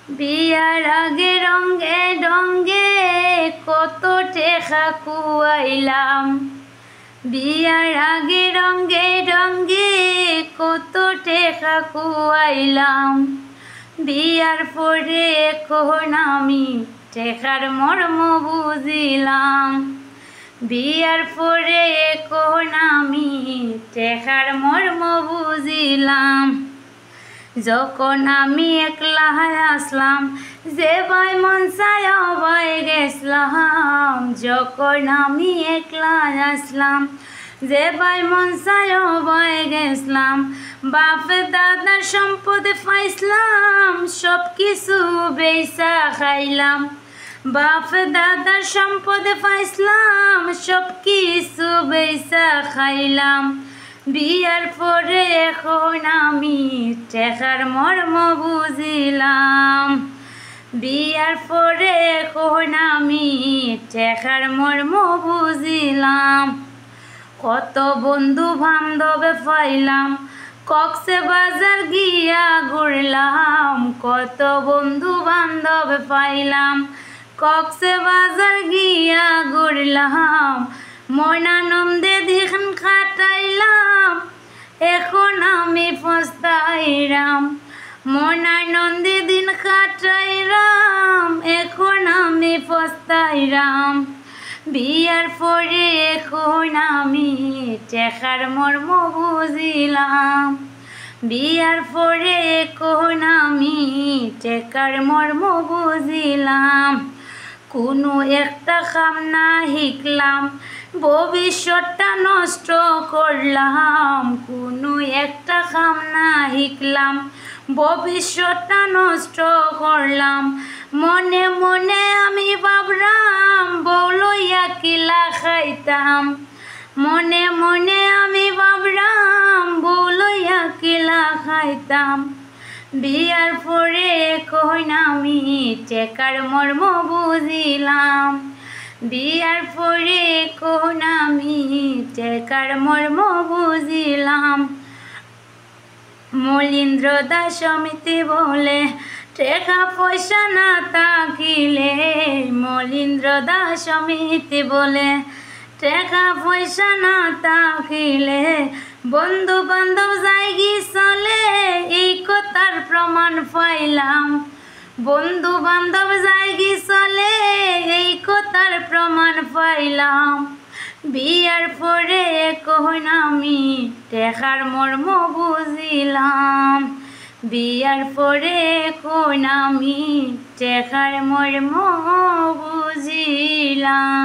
বিয়ার আগে রঙ্গে ডঙ্গে কত টেকা কুয়াইলাম। বিয়ার আগে রঙ্গে ডঙ্গে কত টেকা কুয়াইলাম। বিয়ার পরে এখন আমি টেকার মর্ম বুঝিলাম। বিয়ার পরে এখন আমি টেকার মর্ম বুঝিলাম। যখন আমি একলা আসলাম, যে ভাই মন চায় ভাই গেছলাম। যখন আমি একলা আসলাম, যে ভাই মন চায় ভাই গেছলাম। বাপে দাদার সম্পদ পাইছিলাম, সব কিছু বেচা খাইলাম। বাপে দাদার সম্পদ পাইছিলাম, সব কিছু বেচা খাইলাম। বিয়ার পরে এখন আমি টেকার মর্ম বুঝিলাম। বিয়ার পরে এখন আমি টেকার মর্ম বুঝিলাম। কত বন্ধু বান্ধবে পাইলাম, কক্সবাজার গিয়া ঘুরলাম। কত বন্ধু বান্ধব পাইলাম, কক্সবাজার গিয়া ঘুরলাম। মন আনন্দে দিন কাটাইলাম, এখন আমি পস্তাইলাম। মন আনন্দে দিন কাটাইলাম, এখন আমি পস্তাইলাম। বিয়ার পরে এখন আমি টেকার মর্ম বুঝিলাম। বিয়ার পরে এখন আমি টেকার মর্ম বুঝিলাম। কোনো একটা কাম না শিখলাম, ভবিষ্যৎটা নষ্ট করলাম। কোনো একটা কাম না শিখলাম, ভবিষ্যৎটা নষ্ট করলাম। মনে মনে আমি ভাবলাম, বউ লইয়া কিলা খাইতাম। মনে মনে আমি ভাবলাম, বউ লইয়া কিলা খাইতাম। বিয়ার পরে এখন আমি টেকার মর্ম বুঝিলাম। বিয়ার পরে এখন আমি টেকার মর্ম বুঝিলাম। মলিন্দ্র দাস সমিতি বলে, টেকা পয়সা না থাকিলে। মলিন্দ্র দাস সমিতি বলে, টেকা পয়সা না থাকিলে বন্ধু বান্ধব যাইগি চলে। এই কথার প্রমাণ পাইলাম। বন্ধু বান্ধব যাইগি চলে, এই কথার প্রমাণ পাইলাম। বিয়ার পরে এখন আমি টেকার মর্ম বুঝিলাম। বিয়ার পরে এখন আমি টেকার মর্ম বুঝিলাম।